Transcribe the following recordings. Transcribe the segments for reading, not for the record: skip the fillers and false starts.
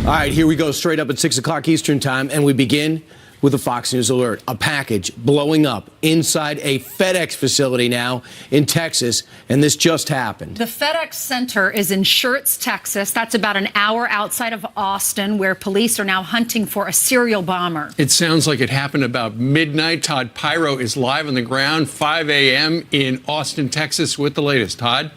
All right, here we go, straight up at 6 o'clock Eastern time, and we begin with a Fox News alert. A package blowing up inside a FedEx facility now in Texas, and this just happened. The FedEx Center is in Schertz, Texas. That's about an hour outside of Austin, where police are now hunting for a serial bomber. It sounds like it happened about midnight. Todd Pyro is live on the ground, 5 a.m. in Austin, Texas, with the latest. Todd?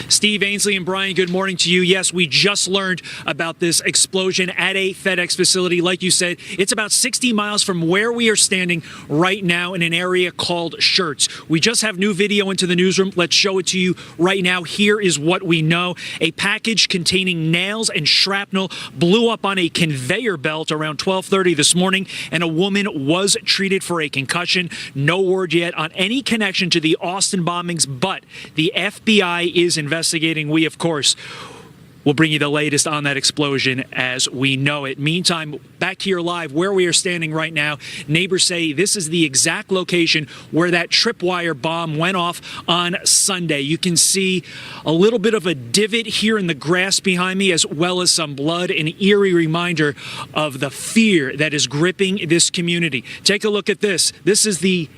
Steve, Ainsley, and Brian, good morning to you. Yes, we just learned about this explosion at a FedEx facility. Like you said, it's about 60 miles from where we are standing right now in an area called Schertz. We just have new video into the newsroom. Let's show it to you right now. Here is what we know. A package containing nails and shrapnel blew up on a conveyor belt around 12:30 this morning, and a woman was treated for a concussion. No word yet on any connection to the Austin bombings, but the FBI is investigating. We, of course, will bring you the latest on that explosion as we know it. Meantime, back here live where we are standing right now, neighbors say this is the exact location where that tripwire bomb went off on Sunday. You can see a little bit of a divot here in the grass behind me, as well as some blood, an eerie reminder of the fear that is gripping this community. Take a look at this. This is the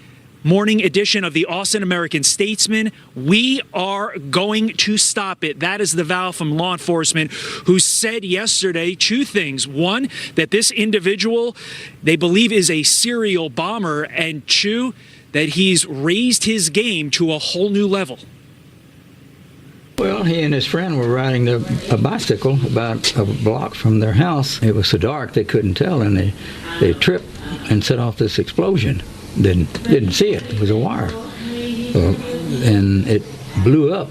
morning edition of the Austin American-Statesman. We are going to stop it. That is the vow from law enforcement, who said yesterday two things. One, that this individual they believe is a serial bomber, and two, that he's raised his game to a whole new level. Well, he and his friend were riding a bicycle about a block from their house. It was so dark they couldn't tell, and they tripped and set off this explosion. Didn't see it. It was a wire. And it blew up.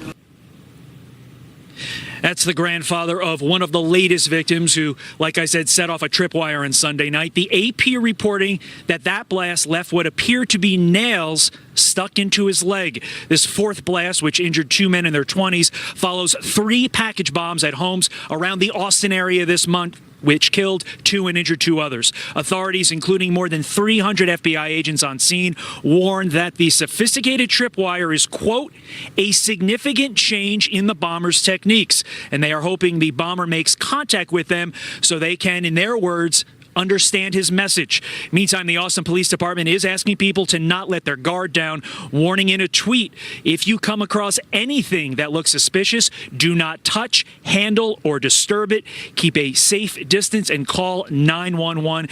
That's the grandfather of one of the latest victims who, like I said, set off a tripwire on Sunday night. The AP reporting that blast left what appear to be nails stuck into his leg. This fourth blast, which injured two men in their 20s, follows 3 package bombs at homes around the Austin area this month, which killed 2 and injured 2 others. Authorities, including more than 300 FBI agents on scene, warned that the sophisticated tripwire is, quote, a significant change in the bomber's techniques. And they are hoping the bomber makes contact with them so they can, in their words, understand his message. Meantime, the Austin Police Department is asking people to not let their guard down, warning in a tweet, if you come across anything that looks suspicious, do not touch, handle, or disturb it. Keep a safe distance and call 911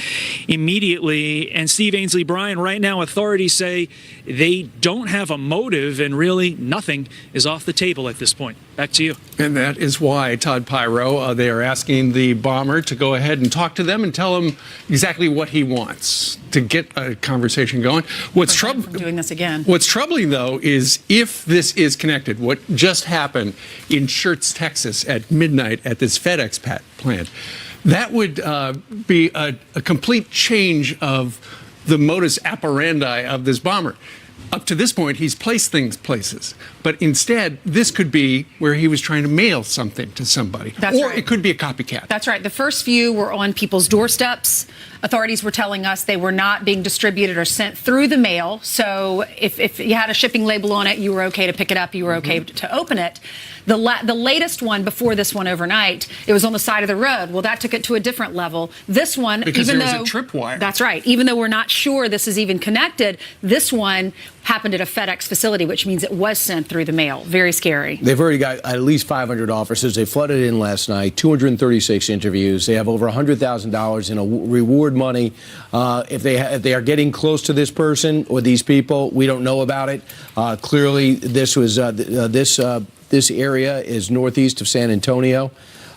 immediately. And Steve, Ainsley, Brian, right now authorities say they don't have a motive, and really nothing is off the table at this point. Back to you. And that is why, Todd Pyro, they are asking the bomber to go ahead and talk to them and tell them exactly what he wants to get a conversation going. What's doing this again? What's troubling, though, is if this is connected, what just happened in Schertz, Texas at midnight at this FedEx plant, that would be a complete change of the modus operandi of this bomber. Up to this point, he's placed things places. But instead, this could be where he was trying to mail something to somebody. That's or right. It could be a copycat. That's right. The first few were on people's doorsteps. Authorities were telling us they were not being distributed or sent through the mail. So if you had a shipping label on it, you were okay to pick it up. You were okay to open it. The latest one before this one overnight, it was on the side of the road. Well, that took it to a different level. This one, because even there though was a tripwire. That's right. Even though we're not sure this is even connected, this one happened at a FedEx facility, which means it was sent through the mail. Very scary. They've already got at least 500 officers. They flooded in last night, 236 interviews. They have over $100,000 in reward money. If they are getting close to this person or these people, we don't know about it. Clearly, this was this area is northeast of San Antonio.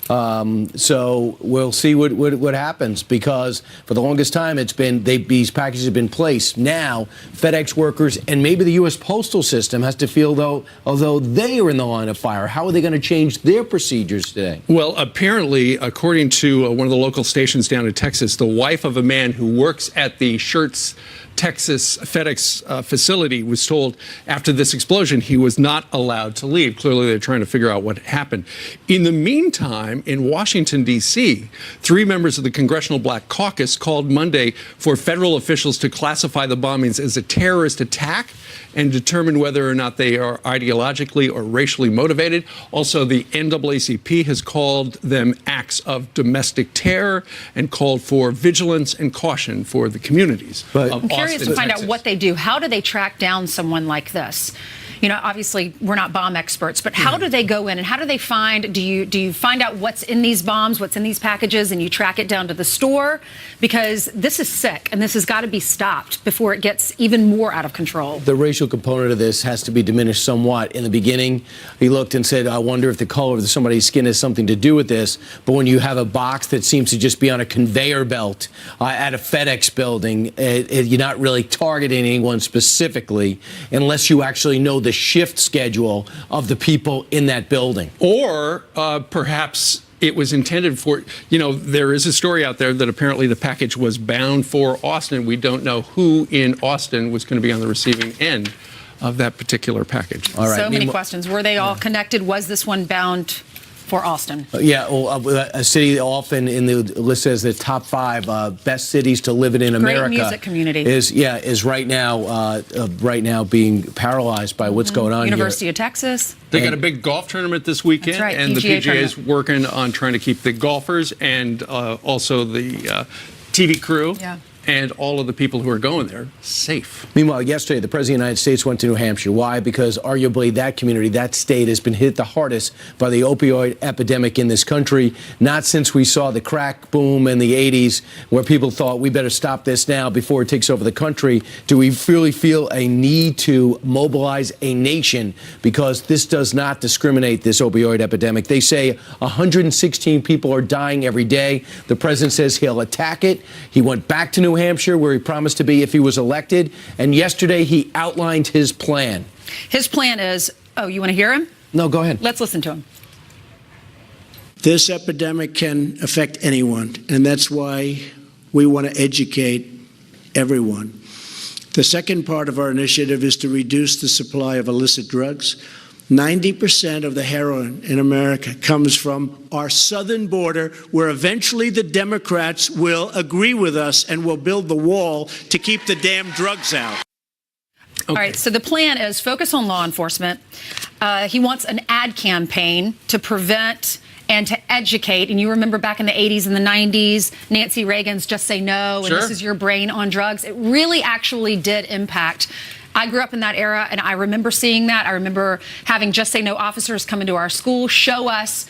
So we'll see what happens, because for the longest time it's been these packages have been placed. Now FedEx workers and maybe the U.S. Postal System has to feel, although they are in the line of fire, how are they going to change their procedures today? Well, apparently, according to one of the local stations down in Texas, the wife of a man who works at the Schertz, Texas FedEx facility was told after this explosion he was not allowed to leave. Clearly, they're trying to figure out what happened. In the meantime, in Washington, D.C., 3 members of the Congressional Black Caucus called Monday for federal officials to classify the bombings as a terrorist attack and determine whether or not they are ideologically or racially motivated. Also, the NAACP has called them acts of domestic terror and called for vigilance and caution for the communities of I'm curious Austin, to find Texas. out what they do. How do they track down someone like this? You know, obviously we're not bomb experts, but how do they go in and how do they find, do you find out what's in these bombs, what's in these packages, and you track it down to the store? Because this is sick and this has got to be stopped before it gets even more out of control. The racial component of this has to be diminished somewhat. In the beginning, he looked and said, I wonder if the color of somebody's skin has something to do with this. But when you have a box that seems to just be on a conveyor belt at a FedEx building, you're not really targeting anyone specifically unless you actually know the shift schedule of the people in that building. Or perhaps it was intended for, there is a story out there that apparently the package was bound for Austin. We don't know who in Austin was going to be on the receiving end of that particular package. All right. So many questions. Were they all connected? Was this one bound for Austin? Yeah, well, a city often in the list as the top 5 best cities to live in America. Great music community. Is right now being paralyzed by what's going on University here. of Texas. They got a big golf tournament this weekend, That's right, and the PGA PGA is tournament. working on trying to keep the golfers and also the TV crew and all of the people who are going there safe. Meanwhile, yesterday, the President of the United States went to New Hampshire. Why? Because arguably that community, that state, has been hit the hardest by the opioid epidemic in this country. Not since we saw the crack boom in the 80s, where people thought we better stop this now before it takes over the country, do we really feel a need to mobilize a nation, because this does not discriminate, this opioid epidemic. They say 116 people are dying every day. The president says he'll attack it. He went back to New Hampshire, where he promised to be if he was elected, and yesterday he outlined his plan. His plan is, you want to hear him? No, go ahead. Let's listen to him. This epidemic can affect anyone, and that's why we want to educate everyone. The second part of our initiative is to reduce the supply of illicit drugs. 90% of the heroin in America comes from our southern border, where eventually the Democrats will agree with us and will build the wall to keep the damn drugs out. Okay. All right, so the plan is focus on law enforcement. He wants an ad campaign to prevent and to educate. And you remember back in the 80s and the 90s, Nancy Reagan's Just Say No, and Sure. This Is Your Brain on Drugs. It really actually did impact. I grew up in that era, and I remember seeing that. I remember having Just Say No officers come into our school, show us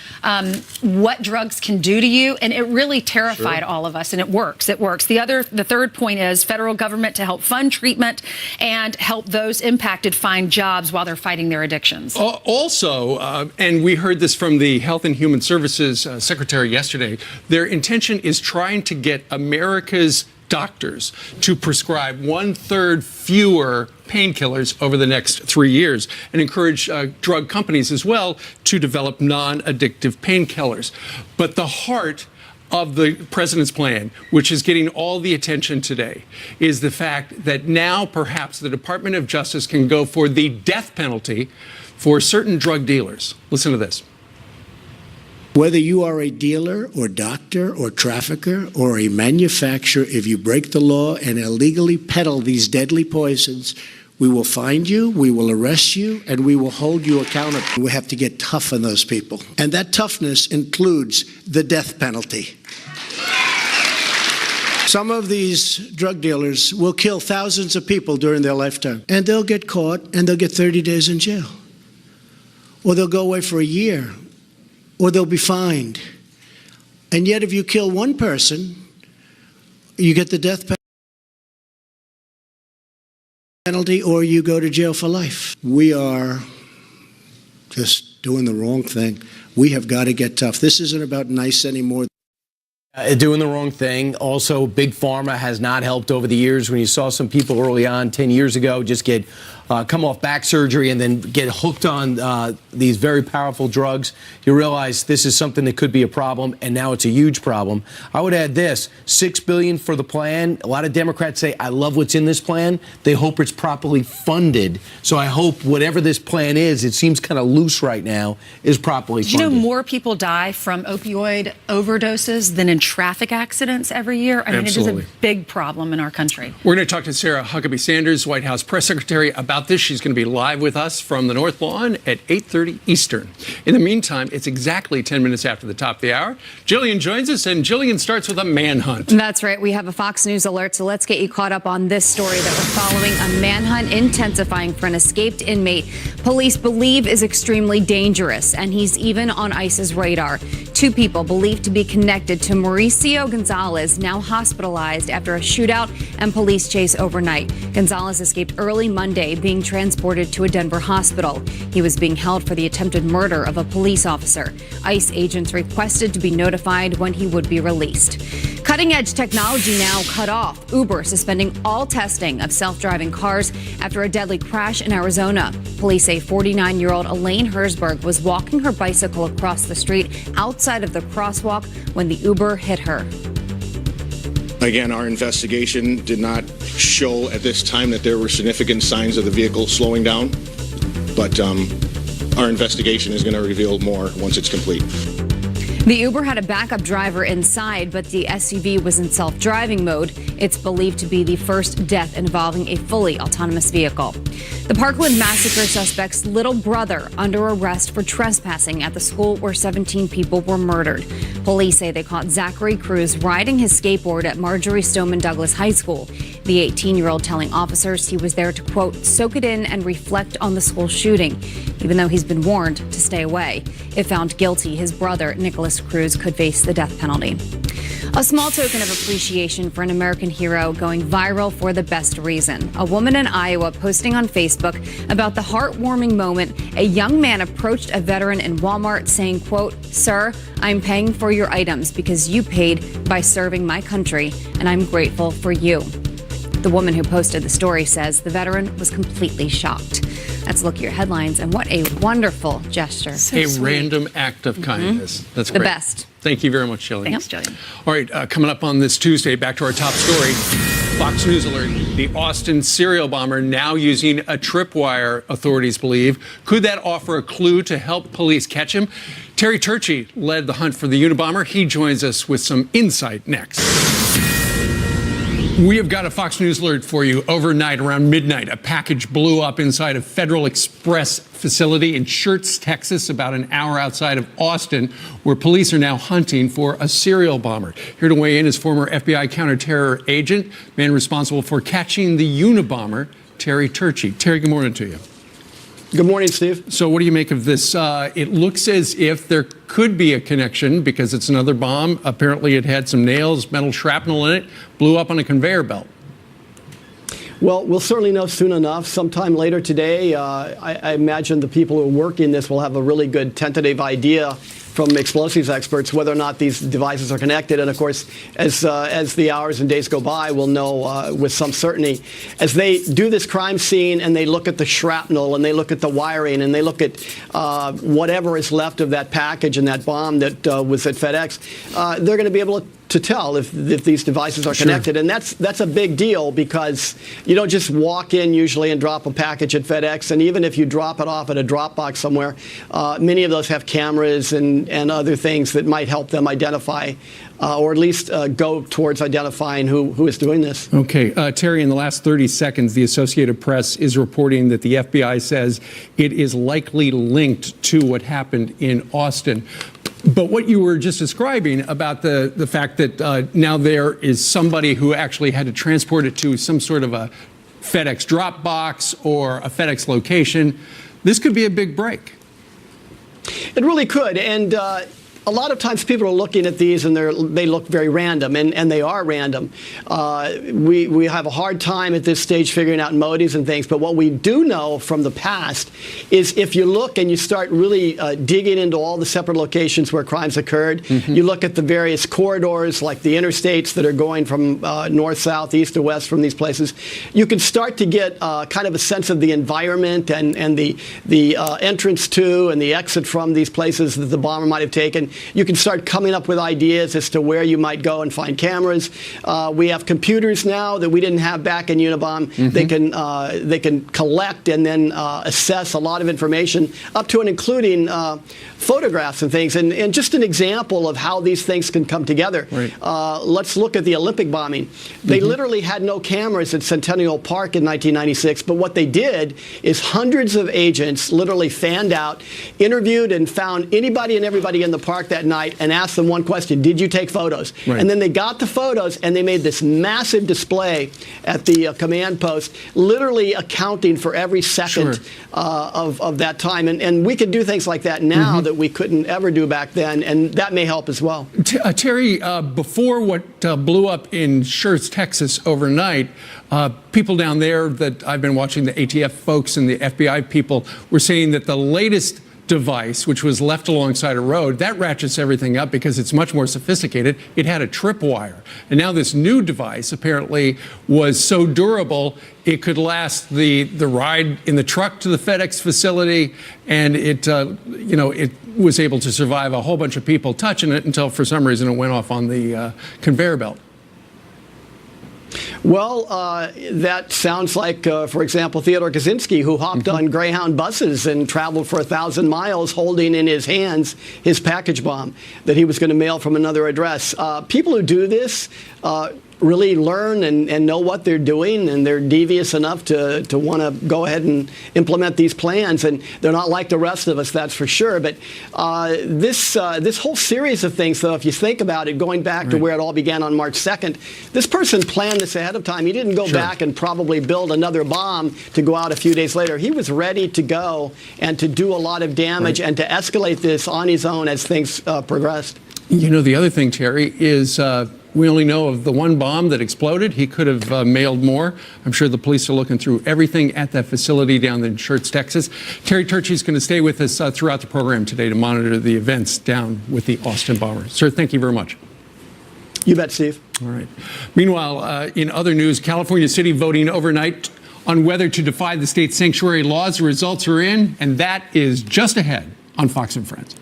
what drugs can do to you, and it really terrified all of us, and it works. It works. The third point is federal government to help fund treatment and help those impacted find jobs while they're fighting their addictions. Also, and we heard this from the Health and Human Services Secretary yesterday, their intention is trying to get America's doctors to prescribe 1/3 fewer painkillers over the next 3 years, and encourage drug companies as well to develop non-addictive painkillers. But the heart of the president's plan, which is getting all the attention today, is the fact that now perhaps the Department of Justice can go for the death penalty for certain drug dealers. Listen to this. Whether you are a dealer or doctor or trafficker or a manufacturer, if you break the law and illegally peddle these deadly poisons, we will find you, we will arrest you, and we will hold you accountable. We have to get tough on those people. And that toughness includes the death penalty. Some of these drug dealers will kill thousands of people during their lifetime, and they'll get caught and they'll get 30 days in jail. Or they'll go away for a year, or they'll be fined. And yet if you kill one person, you get the death penalty, or you go to jail for life. We are just doing the wrong thing. We have got to get tough. This isn't about nice anymore. Doing the wrong thing. Also, Big Pharma has not helped over the years. When you saw some people early on, 10 years ago, just get come off back surgery and then get hooked on these very powerful drugs, you realize this is something that could be a problem, and now it's a huge problem. I would add this, $6 billion for the plan. A lot of Democrats say, I love what's in this plan. They hope it's properly funded. So I hope whatever this plan is, it seems kind of loose right now, is properly funded. Do you know more people die from opioid overdoses than in traffic accidents every year? I mean, Absolutely. it is a big problem in our country. We're going to talk to Sarah Huckabee Sanders, White House press secretary, about about this. She's going to be live with us from the North Lawn at 8:30 Eastern. In the meantime, it's exactly 10 minutes after the top of the hour. Jillian joins us, and Jillian starts with a manhunt. That's right. We have a Fox News alert, so let's get you caught up on this story that we're following. A manhunt intensifying for an escaped inmate police believe is extremely dangerous, and he's even on ICE's radar. Two people believed to be connected to Mauricio Gonzalez, now hospitalized after a shootout and police chase overnight. Gonzalez escaped early Monday, being transported to a Denver hospital. He was being held for the attempted murder of a police officer. ICE agents requested to be notified when he would be released. Cutting-edge technology now cut off. Uber suspending all testing of self-driving cars after a deadly crash in Arizona. Police say 49-year-old Elaine Herzberg was walking her bicycle across the street outside of the crosswalk when the Uber hit her. Again, our investigation did not show at this time that there were significant signs of the vehicle slowing down, but our investigation is going to reveal more once it's complete. The Uber had a backup driver inside, but the SUV was in self-driving mode. It's believed to be the first death involving a fully autonomous vehicle. The Parkland massacre suspect's little brother under arrest for trespassing at the school where 17 people were murdered. Police say they caught Zachary Cruz riding his skateboard at Marjorie Stoneman Douglas High School. The 18-year-old telling officers he was there to, quote, soak it in and reflect on the school shooting, even though he's been warned to stay away. If found guilty, his brother, Nicholas Cruz, could face the death penalty. A small token of appreciation for an American hero going viral for the best reason. A woman in Iowa posting on Facebook about the heartwarming moment a young man approached a veteran in Walmart saying, quote, "Sir, I'm paying for your items because you paid by serving my country, and I'm grateful for you." The woman who posted the story says the veteran was completely shocked. Let's look at your headlines, and what a wonderful gesture. A random act of kindness. That's great. The best. Thank you very much, Jillian. Thanks, Jillian. All right, coming up on this Tuesday, back to our top story. Fox News alert. The Austin serial bomber now using a tripwire, authorities believe. Could that offer a clue to help police catch him? Terry Turchi led the hunt for the Unabomber. He joins us with some insight next. We have got a Fox News alert for you. Overnight, around midnight, a package blew up inside a Federal Express facility in Schertz, Texas, about an hour outside of Austin, where police are now hunting for a serial bomber. Here to weigh in is former FBI counterterror agent, man responsible for catching the Unabomber, Terry Turchi. Terry, good morning to you. Good morning, Steve. So what do you make of this? It looks as if there could be a connection because it's another bomb. Apparently it had some nails, metal shrapnel in it, blew up on a conveyor belt. Well, we'll certainly know soon enough. Sometime later today, I imagine the people who are working this will have a really good tentative idea from explosives experts whether or not these devices are connected. And of course, as the hours and days go by, we'll know with some certainty. As they do this crime scene and they look at the shrapnel and they look at the wiring and they look at whatever is left of that package and that bomb that was at FedEx, they're going to be able to tell if these devices are connected. And that's a big deal because you don't just walk in usually and drop a package at FedEx. And even if you drop it off at a drop box somewhere, many of those have cameras and other things that might help them identify or at least go towards identifying who is doing this. Okay. Terry, in the last 30 seconds, the Associated Press is reporting that the FBI says it is likely linked to what happened in Austin. But what you were just describing about the fact that now there is somebody who actually had to transport it to some sort of a FedEx drop box or a FedEx location, this could be a big break. It really could. And a lot of times people are looking at these and they look very random, and they are random. We have a hard time at this stage figuring out motives and things, but what we do know from the past is if you look and you start really digging into all the separate locations where crimes occurred, you look at the various corridors like the interstates that are going from north, south, east to west from these places, you can start to get kind of a sense of the environment and the entrance to and the exit from these places that the bomber might have taken. You can start coming up with ideas as to where you might go and find cameras. We have computers now that we didn't have back in Unabomb. They can collect and then assess a lot of information, up to and including photographs and things. And just an example of how these things can come together. Right. Let's look at the Olympic bombing. They literally had no cameras at Centennial Park in 1996, but what they did is hundreds of agents literally fanned out, interviewed and found anybody and everybody in the park that night and asked them one question: did you take photos? Right. And then they got the photos and they made this massive display at the command post, literally accounting for every second of that time. And we could do things like that now that we couldn't ever do back then, and that may help as well. Terry, before what blew up in Schertz, Texas overnight, people down there that I've been watching, the ATF folks and the FBI people, were saying that the latest device, which was left alongside a road, that ratchets everything up because it's much more sophisticated. It had a tripwire. And now this new device apparently was so durable, it could last the ride in the truck to the FedEx facility, and it was able to survive a whole bunch of people touching it until for some reason it went off on the conveyor belt. Well, that sounds like, for example, Theodore Kaczynski, who hopped on Greyhound buses and traveled for 1,000 miles holding in his hands his package bomb that he was going to mail from another address. People who do this really learn and know what they're doing, and they're devious enough to want to go ahead and implement these plans. And they're not like the rest of us, that's for sure. But this whole series of things, though, if you think about it, going back to where it all began on March 2nd, this person planned this ahead of time. He didn't go back and probably build another bomb to go out a few days later. He was ready to go and to do a lot of damage and to escalate this on his own as things progressed. You know, the other thing, Terry, is we only know of the one bomb that exploded. He could have mailed more. I'm sure the police are looking through everything at that facility down in Schertz, Texas. Terry Turchi is going to stay with us throughout the program today to monitor the events down with the Austin bomber. Sir, thank you very much. You bet, Steve. All right. Meanwhile, in other news, California City voting overnight on whether to defy the state's sanctuary laws. The results are in, and that is just ahead on Fox and Friends.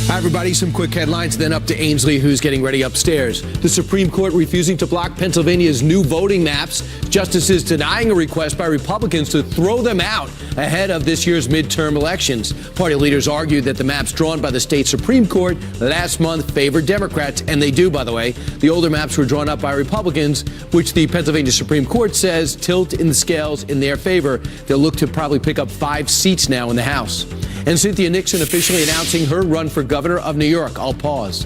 Hi, everybody. Some quick headlines, then up to Ainsley, who's getting ready upstairs. The Supreme Court refusing to block Pennsylvania's new voting maps. Justices denying a request by Republicans to throw them out ahead of this year's midterm elections. Party leaders argued that the maps drawn by the state Supreme Court last month favored Democrats, and they do, by the way. The older maps were drawn up by Republicans, which the Pennsylvania Supreme Court says tilt in the scales in their favor. They'll look to probably pick up 5 seats now in the House. And Cynthia Nixon officially announcing her run for governor of New York. I'll pause.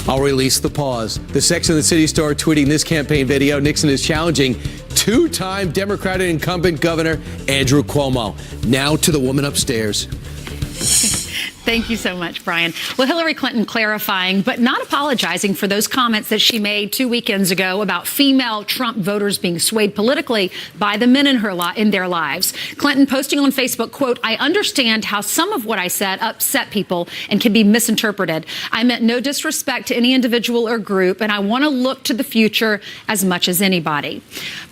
I'll release the pause. The Sex and the City star tweeting this campaign video. Nixon is challenging two-time Democratic incumbent Governor Andrew Cuomo. Now to the woman upstairs. Thank you so much, Brian. Well, Hillary Clinton clarifying, but not apologizing for those comments that she made 2 weekends ago about female Trump voters being swayed politically by the men in their lives. Clinton posting on Facebook, quote, "I understand how some of what I said upset people and can be misinterpreted. I meant no disrespect to any individual or group, and I want to look to the future as much as anybody."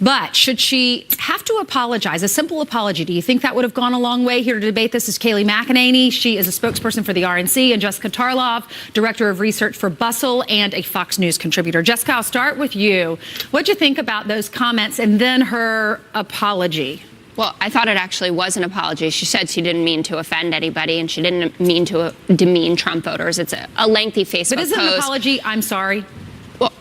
But should she have to apologize, a simple apology, do you think that would have gone a long way? Here to debate this is Kayleigh McEnany. She is a spokesperson for the RNC, and Jessica Tarlov, Director of Research for Bustle and a Fox News contributor. Jessica, I'll start with you. What'd you think about those comments and then her apology? Well, I thought it actually was an apology. She said she didn't mean to offend anybody, and she didn't mean to demean Trump voters. It's a lengthy Facebook post. But isn't an apology, I'm sorry? Well,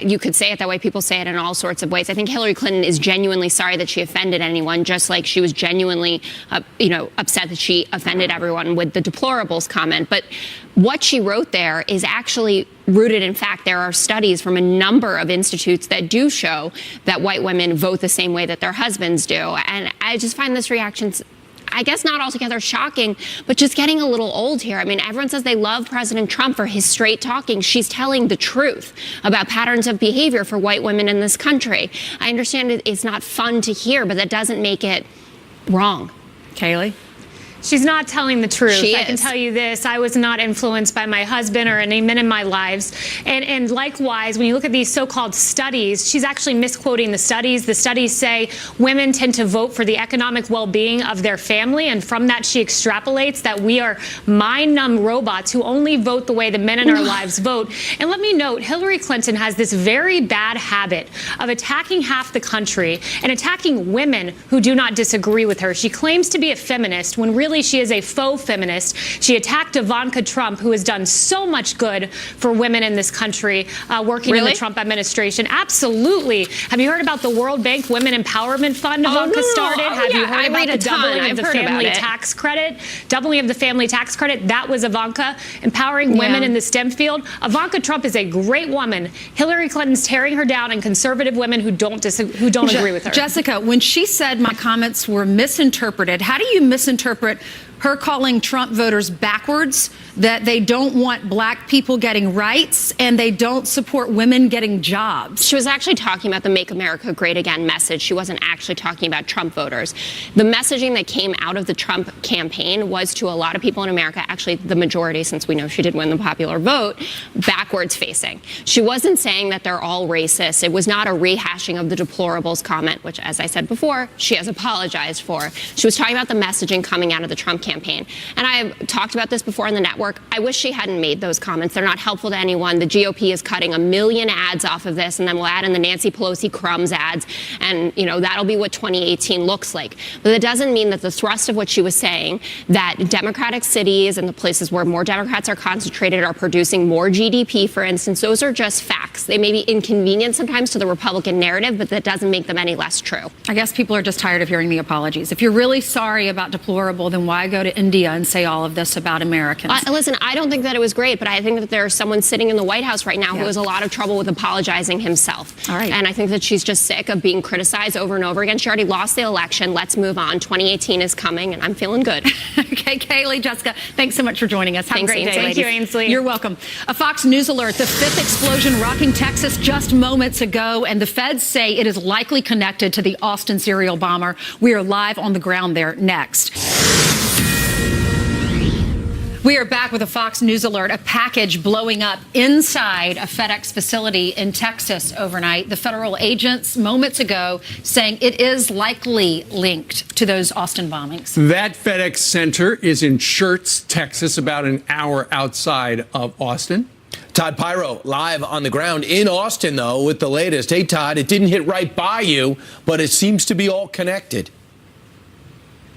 you could say it that way. People say it in all sorts of ways. I think Hillary Clinton is genuinely sorry that she offended anyone, just like she was genuinely, upset that she offended everyone with the deplorables comment. But what she wrote there is actually rooted in fact. There are studies from a number of institutes that do show that white women vote the same way that their husbands do. And I just find this reaction, I guess, not altogether shocking, but just getting a little old here. I mean, everyone says they love President Trump for his straight talking. She's telling the truth about patterns of behavior for white women in this country. I understand it's not fun to hear, but that doesn't make it wrong. Kayleigh? She's not telling the truth. She I can is. tell you this. I was not influenced by my husband or any men in my lives. And likewise, when you look at these so-called studies, she's actually misquoting the studies. The studies say women tend to vote for the economic well-being of their family. And from that, she extrapolates that we are mind-numb robots who only vote the way the men in our lives vote. And let me note, Hillary Clinton has this very bad habit of attacking half the country and attacking women who do not disagree with her. She claims to be a feminist when really Clearly, she is a faux feminist. She attacked Ivanka Trump, who has done so much good for women in this country, working in the Trump administration. Absolutely. Have you heard about the World Bank Women Empowerment Fund Ivanka started? Have you heard about the doubling of the family tax credit? Doubling of the family tax credit, that was Ivanka. Empowering women in the STEM field. Ivanka Trump is a great woman. Hillary Clinton's tearing her down, and conservative women who don't agree with her. Jessica, when she said my comments were misinterpreted, how do you misinterpret her calling Trump voters backwards, that they don't want black people getting rights and they don't support women getting jobs? She was actually talking about the Make America Great Again message. She wasn't actually talking about Trump voters. The messaging that came out of the Trump campaign was to a lot of people in America, actually the majority, since we know she did win the popular vote, backwards facing. She wasn't saying that they're all racist. It was not a rehashing of the deplorables comment, which, as I said before, she has apologized for. She was talking about the messaging coming out of the Trump campaign. And I've talked about this before on the network. I wish she hadn't made those comments. They're not helpful to anyone. The GOP is cutting 1 million ads off of this, and then we'll add in the Nancy Pelosi crumbs ads, and that'll be what 2018 looks like. But it doesn't mean that the thrust of what she was saying, that Democratic cities and the places where more Democrats are concentrated are producing more GDP, for instance, those are just facts. They may be inconvenient sometimes to the Republican narrative, but that doesn't make them any less true. I guess people are just tired of hearing the apologies. If you're really sorry about deplorable, then why go to India and say all of this about Americans? Listen, I don't think that it was great, but I think that there's someone sitting in the White House right now who has a lot of trouble with apologizing himself. All right. And I think that she's just sick of being criticized over and over again. She already lost the election. Let's move on. 2018 is coming, and I'm feeling good. Okay, Kaylee, Jessica, thanks so much for joining us. Have a great day, Thank you, Ainsley. You're welcome. A Fox News alert. The fifth explosion rocking Texas just moments ago, and the feds say it is likely connected to the Austin serial bomber. We are live on the ground there next. We are back with a Fox News alert. A package blowing up inside a FedEx facility in Texas overnight. The federal agents moments ago saying it is likely linked to those Austin bombings. That FedEx center is in Schertz, Texas, about an hour outside of Austin. Todd Pyro live on the ground in Austin, though, with the latest. Hey, Todd, it didn't hit right by you, but it seems to be all connected.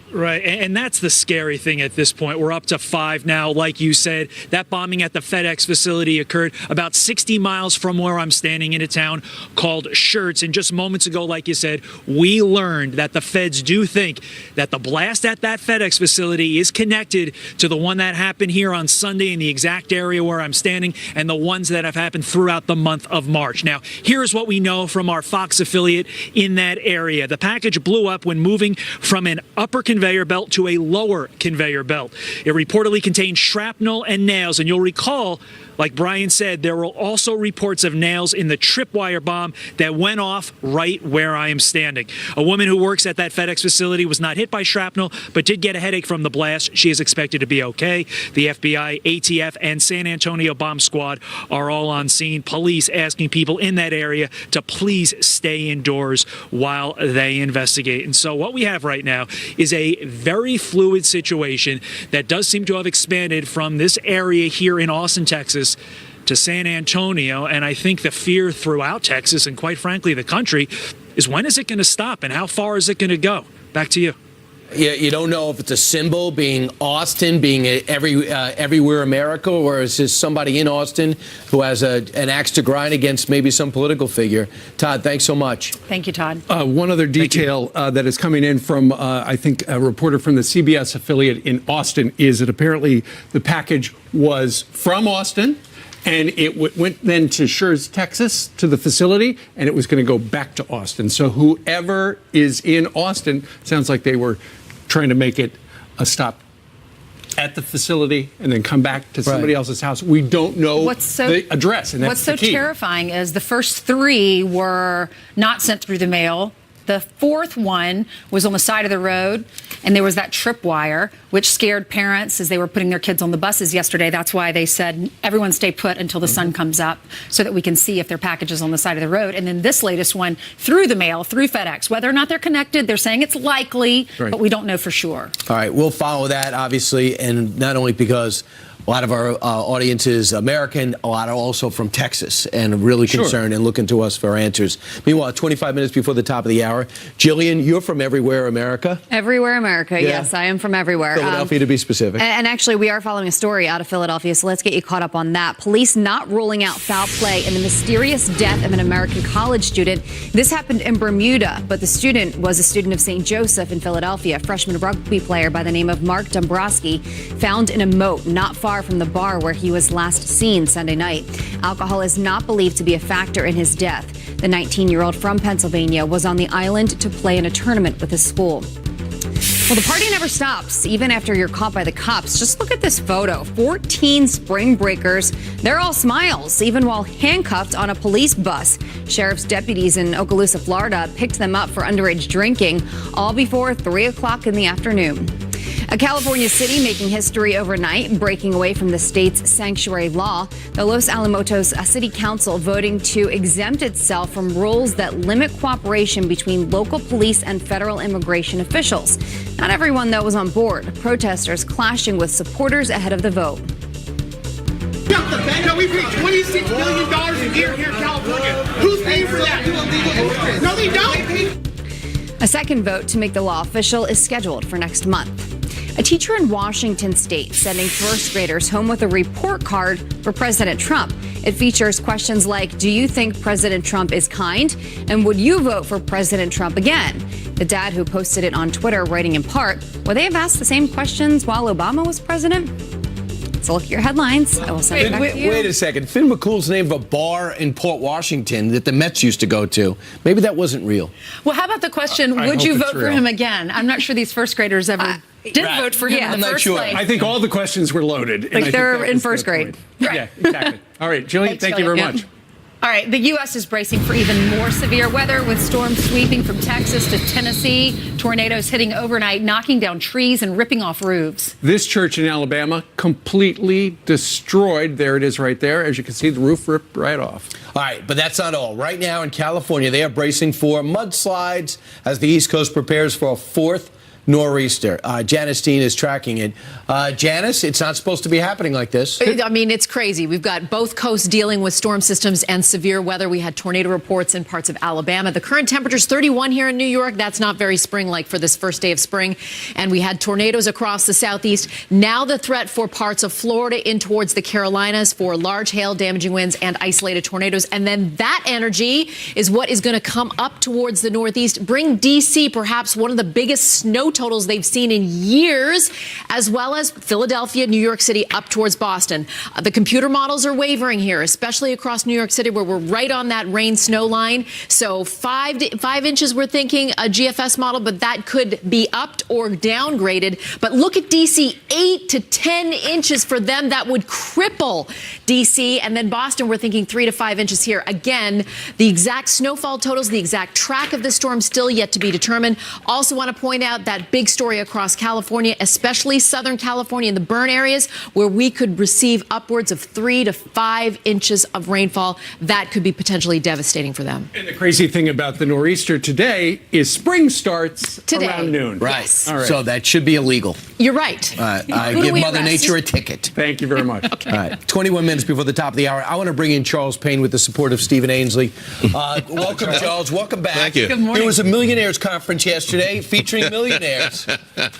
Right, and that's the scary thing at this point. We're up to 5 now. Like you said, that bombing at the FedEx facility occurred about 60 miles from where I'm standing in a town called Schertz. And just moments ago, like you said, we learned that the feds do think that the blast at that FedEx facility is connected to the one that happened here on Sunday in the exact area where I'm standing and the ones that have happened throughout the month of March. Now, here's what we know from our Fox affiliate in that area. The package blew up when moving from an upper conveyor belt to a lower conveyor belt. It reportedly contained shrapnel and nails, and you'll recall, like Brian said, there were also reports of nails in the tripwire bomb that went off right where I am standing. A woman who works at that FedEx facility was not hit by shrapnel, but did get a headache from the blast. She is expected to be okay. The FBI, ATF, and San Antonio bomb squad are all on scene. Police asking people in that area to please stay indoors while they investigate. And so what we have right now is a very fluid situation that does seem to have expanded from this area here in Austin, Texas, to San Antonio. And I think the fear throughout Texas and quite frankly the country is, when is it going to stop and how far is it going to go? Back to you. Yeah, you don't know if it's a symbol, being Austin, being everywhere America, or is this somebody in Austin who has an axe to grind against maybe some political figure? Todd, thanks so much. Thank you, Todd. One other detail that is coming in from, I think, a reporter from the CBS affiliate in Austin is that apparently the package was from Austin, and it went then to Schertz, Texas, to the facility, and it was going to go back to Austin. So whoever is in Austin, sounds like they were trying to make it a stop at the facility and then come back to somebody else's house. We don't know the address, and that's what's so the key. terrifying is the first 3 were not sent through the mail. The 4th one was on the side of the road, and there was that tripwire, which scared parents as they were putting their kids on the buses yesterday. That's why they said, everyone stay put until the sun comes up so that we can see if their package is on the side of the road. And then this latest one, through the mail, through FedEx. Whether or not they're connected, they're saying it's likely, but we don't know for sure. All right, we'll follow that, obviously, and not only because A lot of our audience is American, a lot are also from Texas, and really concerned and looking to us for answers. Meanwhile, 25 minutes before the top of the hour, Jillian, you're from everywhere America? Everywhere America, Yeah. yes, I am from everywhere. Philadelphia, to be specific. And actually, we are following a story out of Philadelphia, so let's get you caught up on that. Police not ruling out foul play in the mysterious death of an American college student. This happened in Bermuda, but the student was a student of St. Joseph in Philadelphia. A freshman rugby player by the name of Mark Dombrowski found in a moat not far from the bar where he was last seen Sunday night. Alcohol is not believed to be a factor in his death. The 19-year-old from Pennsylvania was on the island to play in a tournament with his school. Well, the party never stops, even after you're caught by the cops. Just look at this photo. 14 spring breakers. They're all smiles, even while handcuffed on a police bus. Sheriff's deputies in Okaloosa, Florida, picked them up for underage drinking, all before 3 o'clock in the afternoon. A California city making history overnight, breaking away from the state's sanctuary law. The Los Alamos City Council voting to exempt itself from rules that limit cooperation between local police and federal immigration officials. Not everyone, though, was on board. Protesters clashing with supporters ahead of the vote. We pay $26 million a year here in California. Who's paying for that? No, they don't. A second vote to make the law official is scheduled for next month. A teacher in Washington state sending first graders home with a report card for President Trump. It features questions like, do you think President Trump is kind? And would you vote for President Trump again? The dad who posted it on Twitter writing in part, would they have asked the same questions while Obama was president? So look at your headlines. I will send it back to you. Wait a second. Finn McCool's name of a bar in Port Washington that the Mets used to go to. Maybe that wasn't real. Well, how about the question, would you vote for him again? I'm not sure these first graders ever did vote for him in the first place. I think all the questions were loaded. Like they're in first grade. Right. Yeah, exactly. All right, Jillian, thank you very much. All right, the U.S. is bracing for even more severe weather with storms sweeping from Texas to Tennessee, tornadoes hitting overnight, knocking down trees and ripping off roofs. This church in Alabama completely destroyed. There it is right there. As you can see, the roof ripped right off. All right, but that's not all. Right now in California, they are bracing for mudslides as the East Coast prepares for a fourth nor'easter. Janice Dean is tracking it. Janice, it's not supposed to be happening like this. I mean, it's crazy. We've got both coasts dealing with storm systems and severe weather. We had tornado reports in parts of Alabama. The current temperature is 31 here in New York. That's not very spring-like for this first day of spring. And we had tornadoes across the southeast. Now the threat for parts of Florida in towards the Carolinas for large hail, damaging winds, and isolated tornadoes. And then that energy is what is going to come up towards the northeast, bring D.C. perhaps one of the biggest snow totals they've seen in years, as well as Philadelphia, New York City, up towards Boston. The computer models are wavering here, especially across New York City, where we're right on that rain-snow line. So 5 inches, we're thinking, a GFS model, but that could be upped or downgraded. But look at D.C., 8 to 10 inches for them. That would cripple D.C. And then Boston, we're thinking 3 to 5 inches here. Again, the exact snowfall totals, the exact track of the storm still yet to be determined. Also want to point out that big story across California, especially Southern California in the burn areas, where we could receive upwards of 3 to 5 inches of rainfall. That could be potentially devastating for them. And the crazy thing about the nor'easter today is spring starts Today. around noon. Right. Yes. All right. So that should be illegal. You're right. I Who do give we Mother arrest? Nature a ticket. Thank you very much. Okay. All right, 21 minutes before the top of the hour. I want to bring in Charles Payne with the support of Stephen Ainsley. Welcome, Charles. Welcome back. Thank you. Good morning. There was a millionaires conference yesterday featuring millionaires.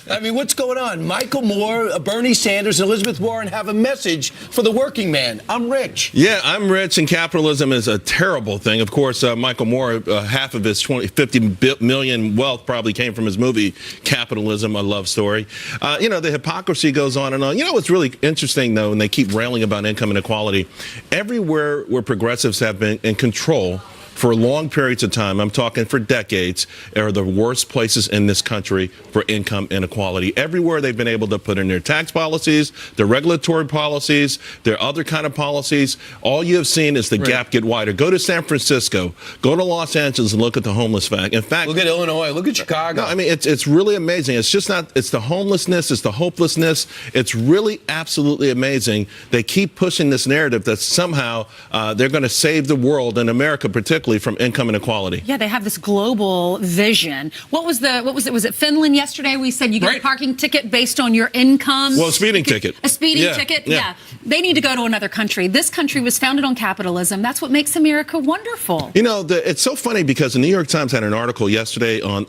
I mean, what's going on? Michael Moore, Bernie Sanders, Elizabeth Warren have a message for the working man. I'm rich. Yeah, I'm rich, and capitalism is a terrible thing. Of course, Michael Moore, half of his 50 million wealth probably came from his movie Capitalism, a love story. The hypocrisy goes on and on. You know what's really interesting, though, and they keep railing about income inequality, everywhere where progressives have been in control for long periods of time, I'm talking for decades, are the worst places in this country for income inequality. Everywhere they've been able to put in their tax policies, their regulatory policies, their other kind of policies, all you have seen is the gap get wider. Go to San Francisco, go to Los Angeles and look at the homeless fact. In fact, Look at Illinois. Look at Chicago. no, I mean, it's really amazing. It's just not, it's the homelessness, it's the hopelessness. It's really absolutely amazing. They keep pushing this narrative that somehow they're going to save the world, and America particularly, specifically from income inequality. Yeah, they have this global vision. What was it? Was it Finland yesterday? We said you get a parking ticket based on your income. Well, a speeding ticket. A speeding ticket. Yeah. They need to go to another country. This country was founded on capitalism. That's what makes America wonderful. You know, it's so funny because the New York Times had an article yesterday on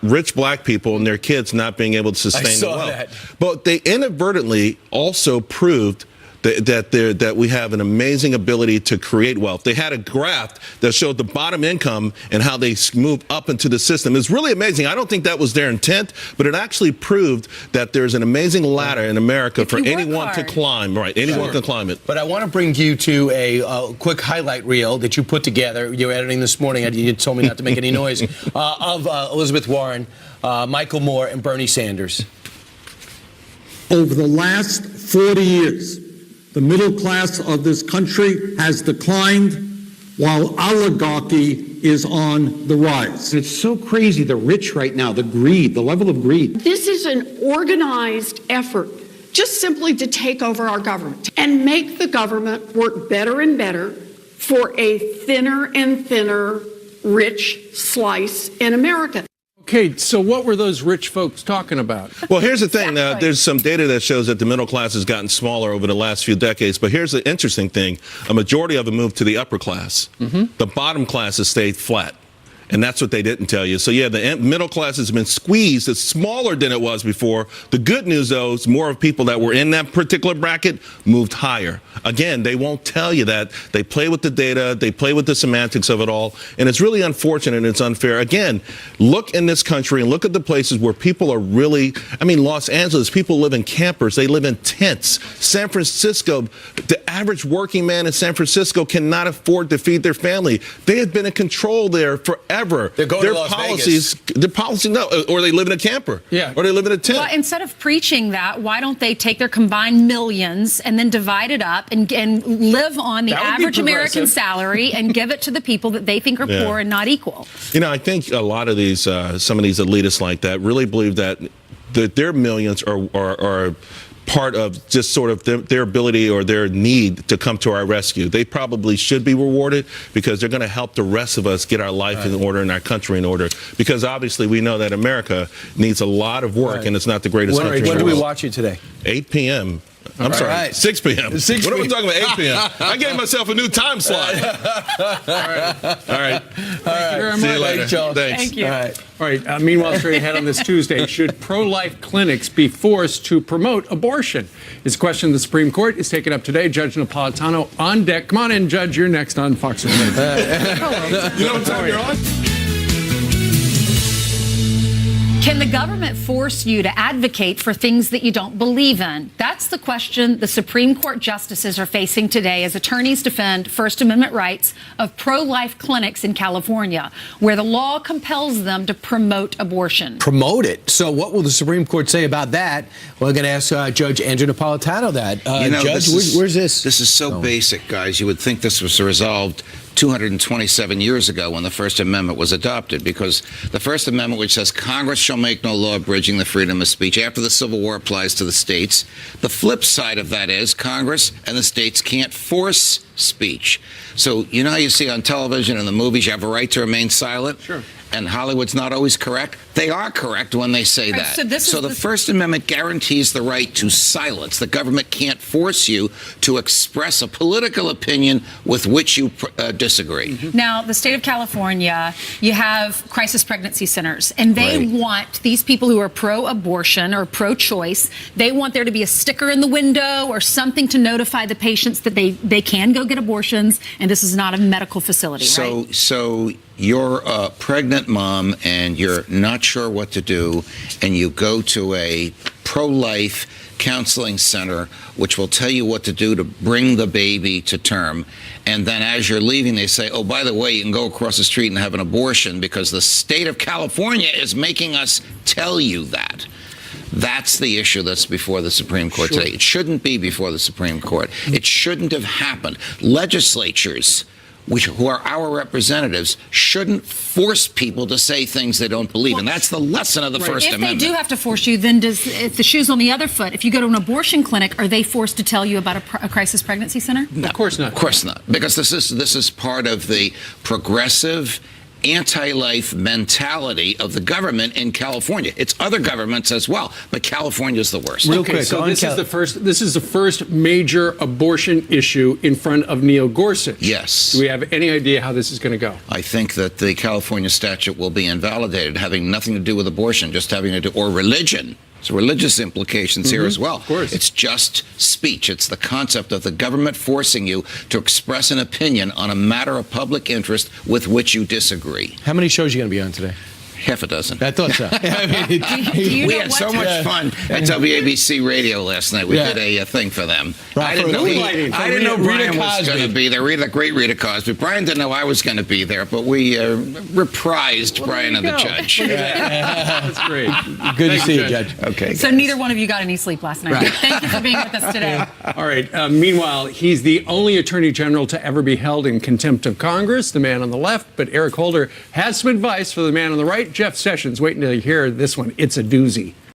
rich black people and their kids not being able to sustain their wealth. That. But they inadvertently also proved that we have an amazing ability to create wealth. They had a graph that showed the bottom income and how they moved up into the system. It's really amazing. I don't think that was their intent, but it actually proved that there's an amazing ladder in America for anyone to climb. Right, anyone can climb it. But I want to bring you to a quick highlight reel that you put together. You were editing this morning. You told me not to make any noise. Of Elizabeth Warren, Michael Moore, and Bernie Sanders. Over the last 40 years, the middle class of this country has declined while oligarchy is on the rise. It's so crazy, the rich right now, the greed, the level of greed. This is an organized effort just simply to take over our government and make the government work better and better for a thinner and thinner rich slice in America. Okay, so what were those rich folks talking about? Well, here's the thing. There's some data that shows that the middle class has gotten smaller over the last few decades. But here's the interesting thing. A majority of them moved to the upper class. The bottom class has stayed flat. And that's what they didn't tell you. So, yeah, the middle class has been squeezed. It's smaller than it was before. The good news, though, is more of people that were in that particular bracket moved higher. Again, they won't tell you that. They play with the data. They play with the semantics of it all. And it's really unfortunate and it's unfair. Again, look in this country and look at the places where people are really, Los Angeles, people live in campers. They live in tents. San Francisco, the average working man in San Francisco cannot afford to feed their family. They have been in control there forever. They're going to Las Vegas. Their policies, no, or they live in a camper. Yeah. Or they live in a tent. Well, instead of preaching that, why don't they take their combined millions and then divide it up and live on the average American salary and give it to the people that they think are poor and not equal? You know, I think a lot of these, some of these elitists like that really believe that their millions are part of just sort of their ability or their need to come to our rescue. They probably should be rewarded because they're going to help the rest of us get our life in order and our country in order. Because obviously we know that America needs a lot of work and it's not the greatest country in the world. When do we watch it today? 8 p.m. I'm sorry, 6 p.m. What are we talking about, 8 p.m.? I gave myself a new time slot. All right. Thank you very much. See you later. Thanks. Thank you. All right. Meanwhile, straight ahead on this Tuesday, should pro-life clinics be forced to promote abortion? It's a question the Supreme Court is taking up today. Judge Napolitano on deck. Come on in, Judge. You're next on Fox News. Hello. You know what time you're on? Can the government force you to advocate for things that you don't believe in? That's the question the Supreme Court justices are facing today as attorneys defend First Amendment rights of pro-life clinics in California, where the law compels them to promote abortion. Promote it. So what will the Supreme Court say about that? Well, we're going to ask Judge Andrew Napolitano that. Judge, where's this? This is so basic, guys. You would think this was resolved 227 years ago when the First Amendment was adopted, because the First Amendment, which says Congress shall make no law abridging the freedom of speech after the Civil War, applies to the states. The flip side of that is Congress and the states can't force speech. So you know how you see on television and the movies you have a right to remain silent? Sure. And Hollywood's not always correct. They are correct when they say that. So the First Amendment guarantees the right to silence. The government can't force you to express a political opinion with which you disagree. Now, the state of California, you have crisis pregnancy centers, and they want these people who are pro-abortion or pro-choice, they want there to be a sticker in the window or something to notify the patients that they can go get abortions, and this is not a medical facility, right? So you're a pregnant mom and you're not sure what to do, and you go to a pro-life counseling center which will tell you what to do to bring the baby to term, and then as you're leaving they say, oh, by the way, you can go across the street and have an abortion because the state of California is making us tell you that. That's the issue that's before the Supreme Court today. It shouldn't be before the Supreme Court. It shouldn't have happened. Legislatures who are our representatives, shouldn't force people to say things they don't believe. And that's the lesson of the First Amendment. If they do have to force you, then if the shoe's on the other foot, if you go to an abortion clinic, are they forced to tell you about a crisis pregnancy center? No, of course not. Of course not. Because this is part of the progressive anti-life mentality of the government in California. It's other governments as well, but California's the worst. Real Okay, quick, so on this is the first major abortion issue in front of Neil Gorsuch. Yes. Do we have any idea how this is going to go? I think that the California statute will be invalidated, having nothing to do with abortion, just having to do, or religion. So religious implications here as well. Of course. It's just speech. It's the concept of the government forcing you to express an opinion on a matter of public interest with which you disagree. How many shows are you going to be on today? Half a dozen. I thought so. We had so much fun at WABC Radio last night. We did a thing for them. I didn't know Brian was going to be there. The great Rita Cosby. Brian didn't know I was going to be there, but we reprised Brian and the Judge. That's great. Good to see you, Judge. Okay. So neither one of you got any sleep last night. Thank you for being with us today. All right. Meanwhile, he's the only attorney general to ever be held in contempt of Congress, the man on the left. But Eric Holder has some advice for the man on the right. Jeff Sessions, waiting to hear this one. It's a doozy.